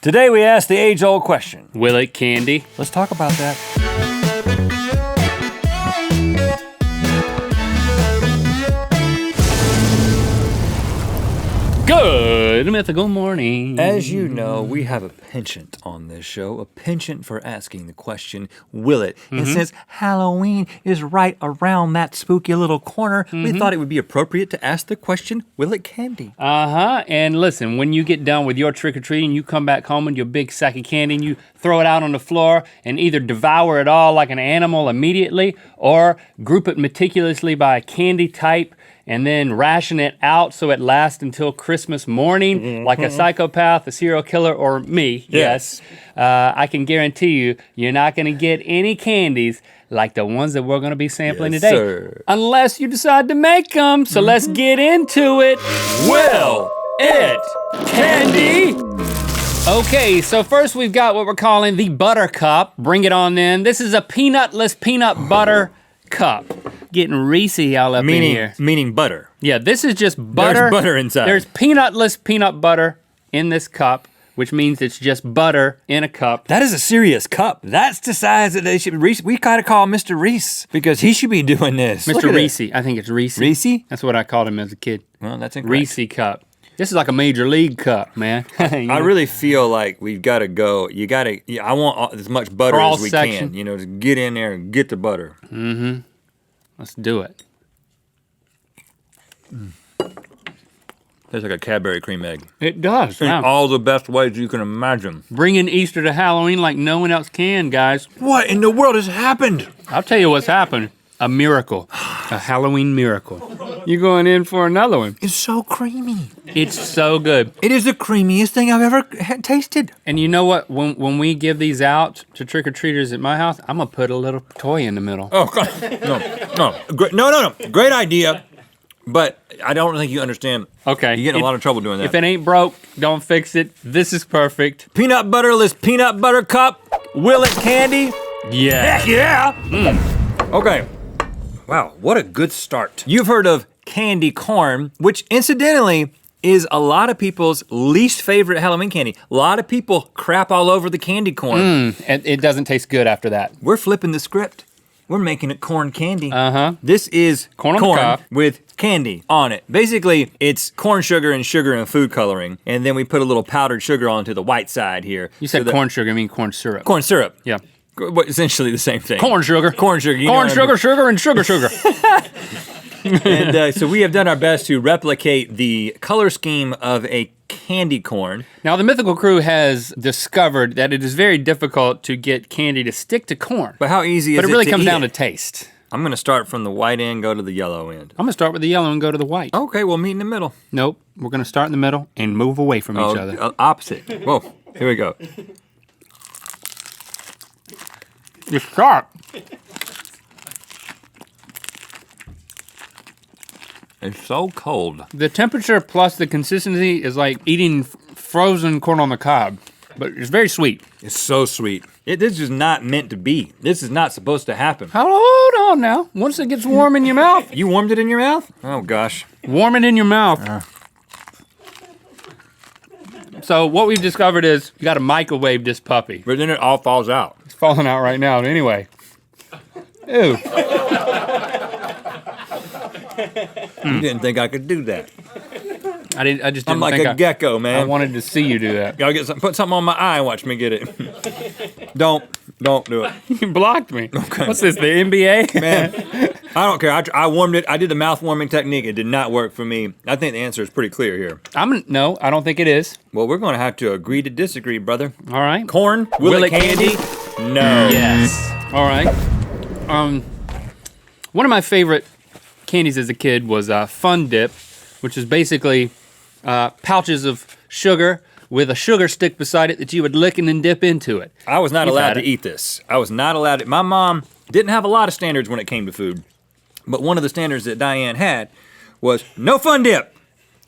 Today we ask the age-old question. Will it candy? Let's talk about that. Good mythical morning. As you know, we have a penchant on this show, a penchant for asking the question, will it? And since Halloween is right around that spooky little corner, we thought it would be appropriate to ask the question, will it candy? And listen, when you get done with your trick-or-treating, you come back home with your big sack of candy and you throw it out on the floor and either devour it all like an animal immediately or group it meticulously by a candy type and then ration it out so it lasts until Christmas morning, like a psychopath, a serial killer, or me, yes. I can guarantee you, you're not gonna get any candies like the ones that we're gonna be sampling today. Sir. Unless you decide to make them, so let's get into it. Will it candy? Okay, so first we've got what we're calling the butter cup. Bring it on in. This is a peanutless peanut butter cup. Getting Reese all up in here. Meaning butter. Yeah, this is just butter. There's butter inside. There's peanutless peanut butter in this cup, which means it's just butter in a cup. That is a serious cup. That's the size that they should. Reese, we gotta call Mr. Reese because he should be doing this. Mr. Reese, I think it's Reese. Reese? That's what I called him as a kid. Well, that's incorrect. Reese cup. This is like a major league cup, man. I really feel like we've got to go. I want as much butter as we can. You know, just get in there and get the butter. Let's do it. Tastes like a Cadbury cream egg. It does. In Wow. all the best ways you can imagine. Bringing Easter to Halloween like no one else can, guys. What in the world has happened? I'll tell you what's happened. A miracle. A Halloween miracle. You going in for another one? It's so creamy. It's so good. It is the creamiest thing I've ever tasted. And you know what? When we give these out to trick-or-treaters at my house, I'm gonna put a little toy in the middle. Oh, God. No. Great idea, but I don't think you understand. Okay. You get in a lot of trouble doing that. If it ain't broke, don't fix it. This is perfect. Peanut butterless peanut butter cup. Will it candy? Yeah. Heck yeah. Okay. Wow, what a good start. You've heard of candy corn, which incidentally is a lot of people's least favorite Halloween candy. A lot of people crap all over the candy corn. It doesn't taste good after that. We're flipping the script. We're making it corn candy. This is Corn on the cob. with candy on it. Basically, it's corn sugar and food coloring, and then we put a little powdered sugar onto the white side here. You said corn sugar, I mean corn syrup. Corn syrup. Yeah. Essentially the same thing. Corn sugar. Corn sugar. You Corn know sugar, sugar, and sugar. And so we have done our best to replicate the color scheme of a candy corn. Now, the Mythical Crew has discovered that it is very difficult to get candy to stick to corn. But how easy is it But it really to comes eat down to it? taste. I'm gonna start from the white end, go to the yellow end. I'm gonna start with the yellow and go to the white. Okay, we'll meet in the middle. Nope, we're gonna start in the middle and move away from each other. Opposite. Whoa, here we go. It's sharp. It's so cold. The temperature plus the consistency is like eating frozen corn on the cob, but it's very sweet. It's so sweet. This is not meant to be. This is not supposed to happen. Hold on now. Once it gets warm in your mouth. You warmed it in your mouth? Oh gosh. Warm it in your mouth. So what we've discovered is you gotta microwave this puppy. But then it all falls out. It's falling out right now, anyway. Ew. You didn't think I could do that. I just didn't I'm like think a gecko, man. I wanted to see you do that. Y'all get put something on my eye and watch me get it. Don't do it. You blocked me. Okay. What's this, the NBA? Man, I don't care. I warmed it. I did the mouth warming technique. It did not work for me. I think the answer is pretty clear here. No, I don't think it is. Well, we're going to have to agree to disagree, brother. All right. Corn, will it candy? No. Yes. All right. One of my favorite candies as a kid was Fun Dip, which is basically pouches of sugar with a sugar stick beside it that you would lick and then dip into it. I was not allowed to eat this. I was not allowed to. My mom didn't have a lot of standards when it came to food, but one of the standards that Diane had was no Fun Dip.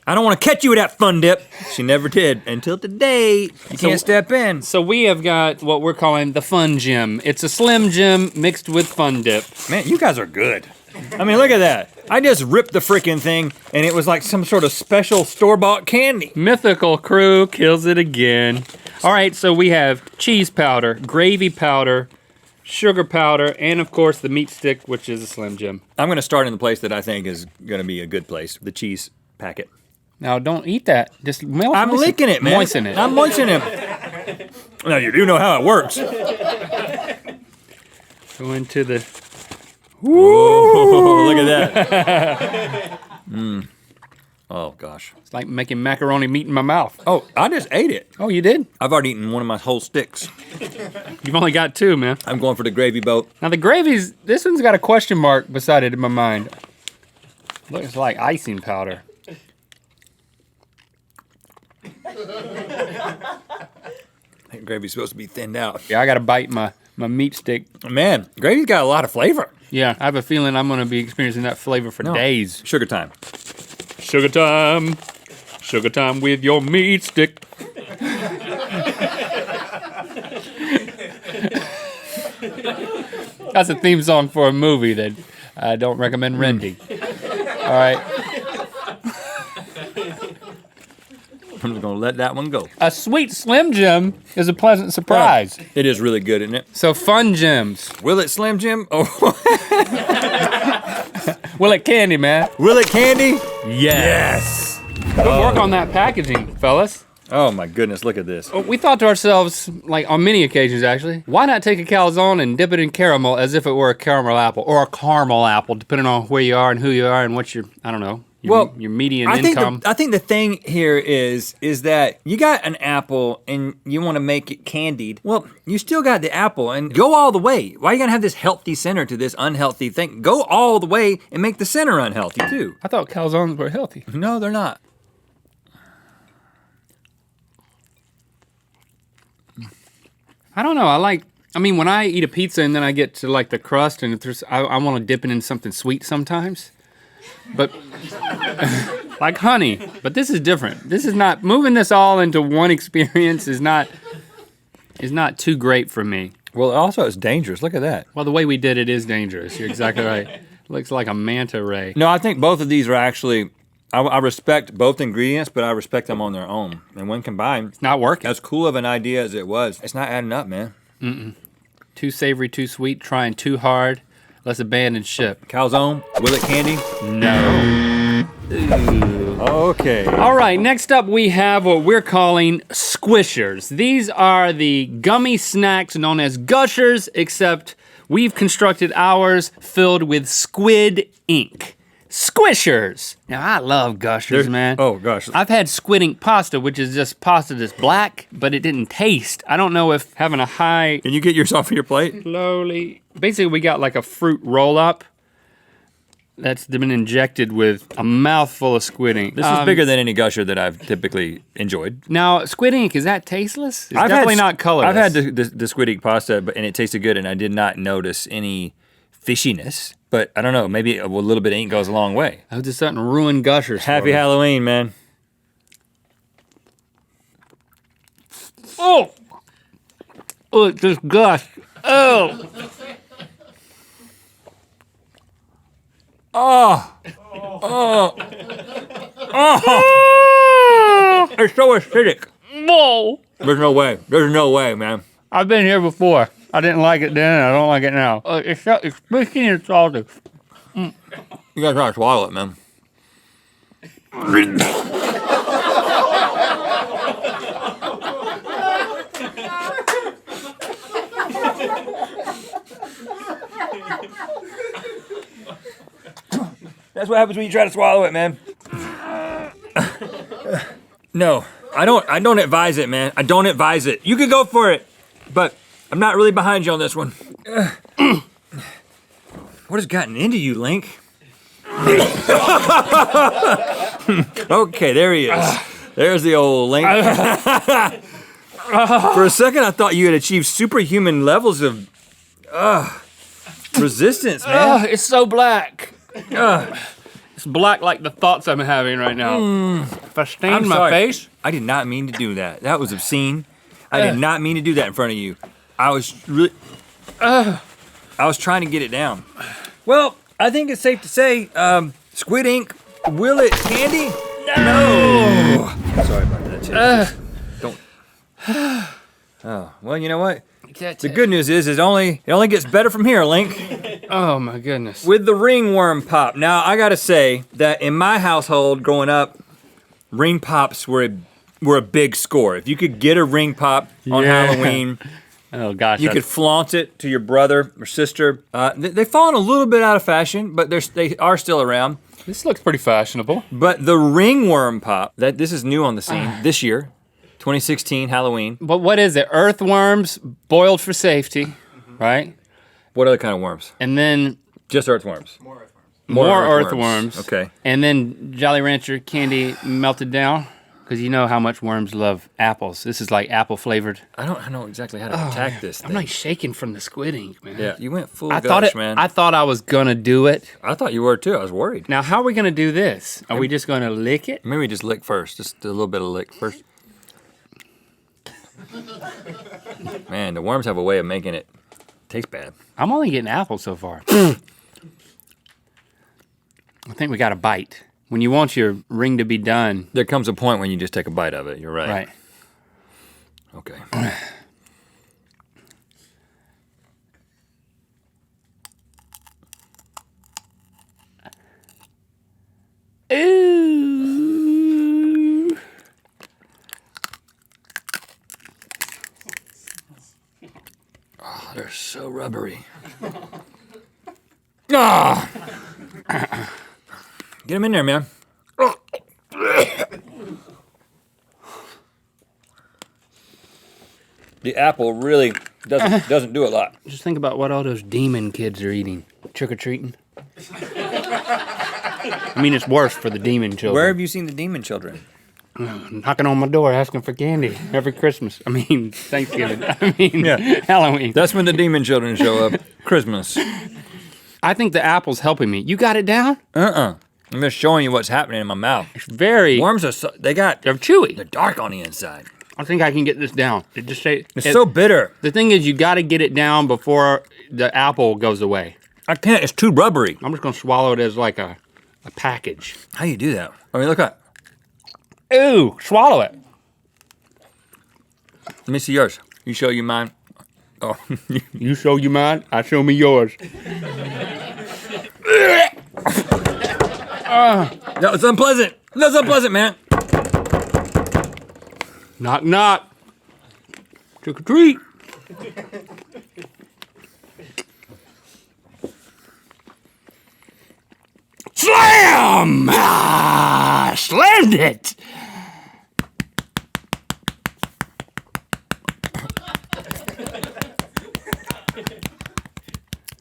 I don't want to catch you with that Fun Dip. She never did until today. You can't step in. So we have got what we're calling the Fun Gym. It's a Slim Jim mixed with Fun Dip. Man, you guys are good. I mean, look at that. I just ripped the freaking thing, and it was like some sort of special store-bought candy. Mythical Crew kills it again. All right, so we have cheese powder, gravy powder, sugar powder, and of course the meat stick, which is a Slim Jim. I'm gonna start in the place that I think is gonna be a good place, the cheese packet. Now don't eat that. Just I'm licking it, man. Moisten it. I'm moistening it. Now you do know how it works. Go into the. Whoa! Look at that. Oh gosh. It's like making macaroni meat in my mouth. Oh, I just ate it. Oh, you did? I've already eaten one of my whole sticks. You've only got 2, man. I'm going for the gravy boat. Now the gravy's. This one's got a question mark beside it in my mind. Looks like icing powder. I think gravy's supposed to be thinned out. Yeah, I gotta bite my meat stick. Man, gravy's got a lot of flavor. Yeah, I have a feeling I'm gonna be experiencing that flavor for days. Sugar time. Sugar time. Sugar time with your meat stick. That's a theme song for a movie that I don't recommend renting. All right. I'm just gonna let that one go. A sweet Slim Jim is a pleasant surprise. It is really good, isn't it? So fun Jims. Will it Slim Jim? Oh, Will it Candyman? will it candy? Yes. Good work on that packaging, fellas. Oh my goodness, look at this. We thought to ourselves, like on many occasions actually, why not take a calzone and dip it in caramel as if it were a caramel apple or a caramel apple, depending on where you are and who you are and what your, I don't know, your median income. I think the thing here is that you got an apple and you want to make it candied. Well, you still got the apple and go all the way. Why are you gonna have this healthy center to this unhealthy thing? Go all the way and make the center unhealthy too. I thought calzones were healthy. No, they're not. I don't know. I mean, when I eat a pizza and then I get to like the crust and if there's, I want to dip it in something sweet sometimes. But like honey. But this is different. This is not, moving this all into one experience is not too great for me. Well, also it's dangerous. Look at that. Well, the way we did it is dangerous. You're exactly right. Looks like a manta ray. No, I think both of these are actually, I respect both ingredients, but I respect them on their own. And when combined, It's not working. as cool of an idea as it was, it's not adding up, man. Too savory, too sweet, trying too hard. Let's abandon ship. Calzone, will it candy? No. Okay. All right, next up we have what we're calling Squishers. These are the gummy snacks known as Gushers, except we've constructed ours filled with squid ink. Squishers. Now I love Gushers, man. Oh gosh. I've had squid ink pasta, which is just pasta that's black, but it didn't taste. I don't know if having a high, Can you get yours off of your plate? slowly, basically we got like a fruit roll up that's been injected with a mouthful of squid ink. This is bigger than any gusher that I've typically enjoyed. Now, squid ink, is that tasteless? It's I've definitely had, not colorless. I've had the squid ink pasta, and it tasted good, and I did not notice any fishiness. But I don't know, maybe a little bit of ink goes a long way. I was just starting to ruin Gushers. for Happy me. Halloween, man. Oh! Oh, it just gushed. Oh! It's so acidic. Whoa! There's no way. There's no way, man. I've been here before. I didn't like it then, and I don't like it now. It's fishy and salty. You gotta try to swallow it, man. That's what happens when you try to swallow it, man. No, I don't advise it, man. I don't advise it. You can go for it, but I'm not really behind you on this one. What has gotten into you, Link? Okay, there he is. There's the old Link. For a second, I thought you had achieved superhuman levels of resistance, man. It's so black. It's black like the thoughts I'm having right now. If I stained I'm my sorry. face, I did not mean to do that. That was obscene. I did not mean to do that in front of you. I was really, I was trying to get it down. Well, I think it's safe to say, squid ink, will it candy? No. Sorry about that, Chase. Don't. Oh, well, you know what? That's The good news is it only gets better from here, Link. Oh my goodness. With the ringworm pop. Now, I gotta say that in my household growing up, ring pops were a big score. If you could get a ring pop on Halloween, Oh gosh. you could flaunt it to your brother or sister. They've fallen a little bit out of fashion, but they are still around. This looks pretty fashionable. But the ringworm pop, this is new on the scene this year, 2016 Halloween. But what is it? Earthworms boiled for safety, right? What other kind of worms? And then Just earthworms. more earthworms. Okay. And then Jolly Rancher candy melted down. Because you know how much worms love apples. This is like apple flavored. I don't know exactly how to attack this thing. I'm like shaking from the squid ink, man. Yeah, you went full I gush, man. I thought I was gonna do it. I thought you were too. I was worried. Now, how are we gonna do this? Are we just gonna lick it? Maybe just lick first. Just a little bit of lick first. Man, the worms have a way of making it taste bad. I'm only getting apples so far. I think we got a bite. When you want your ring to be done. There comes a point when you just take a bite of it. You're right. Right. Okay. Ooh. Oh, they're so rubbery. Ah! Get them in there, man. The apple really doesn't do a lot. Just think about what all those demon kids are eating. Trick-or-treating. I mean, it's worse for the demon children. Where have you seen the demon children? Knocking on my door asking for candy every Christmas. I mean, Thanksgiving. I mean, Halloween. That's when the demon children show up. Christmas. I think the apple's helping me. You got it down? I'm just showing you what's happening in my mouth. It's very... Worms are they're chewy. They're dark on the inside. I think I can get this down. It's so bitter. The thing is, you got to get it down before the apple goes away. I can't. It's too rubbery. I'm just going to swallow it as like a package. How do you do that? I mean, look at. Ooh, swallow it. Let me see yours. You show you mine. Oh, you show you mine. I show me yours. That was unpleasant. That was unpleasant, man. Knock, knock. Trick or treat. Slam! Slammed it.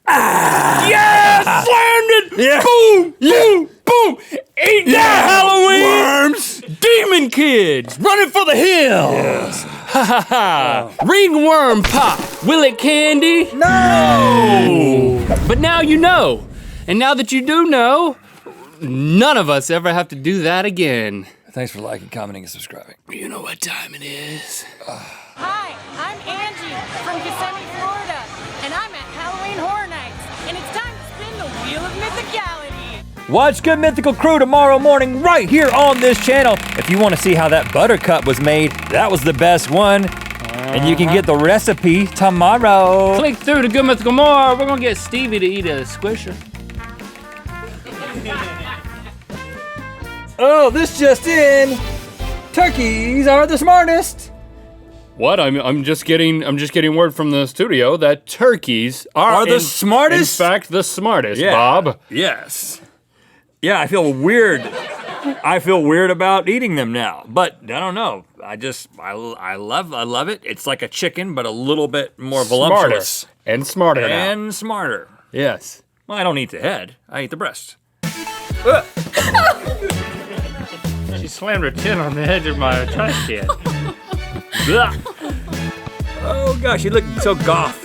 Yeah, slammed it. Yeah. Boom, boom, boom. Ain't that Halloween? Worms. Demon kids running for the hills. Yes. Ha ha ha. Ringworm pop. Will it candy? No. But now you know. And now that you do know, none of us ever have to do that again. Thanks for liking, commenting, and subscribing. You know what time it is. Hi, I'm Angie from Kissimmee, Florida, and I'm at Halloween Horror Nights, and it's time to spin the Wheel of Mythicality. Watch Good Mythical Crew tomorrow morning right here on this channel. If you want to see how that buttercup was made, that was the best one. And you can get the recipe tomorrow. Click through to Good Mythical More. We're gonna get Stevie to eat a Squisher. Oh, this just in. Turkeys are the smartest. What? I'm just getting word from the studio that turkeys are the smartest? In fact, the smartest, Bob. Yes. Yeah, I feel weird. I feel weird about eating them now, but I don't know. I love it. It's like a chicken, but a little bit more voluptuous. Smarter now. And smarter. Yes. Well, I don't eat the head. I eat the breast. She slammed her chin on the edge of my trash can. Oh gosh, you look so goth.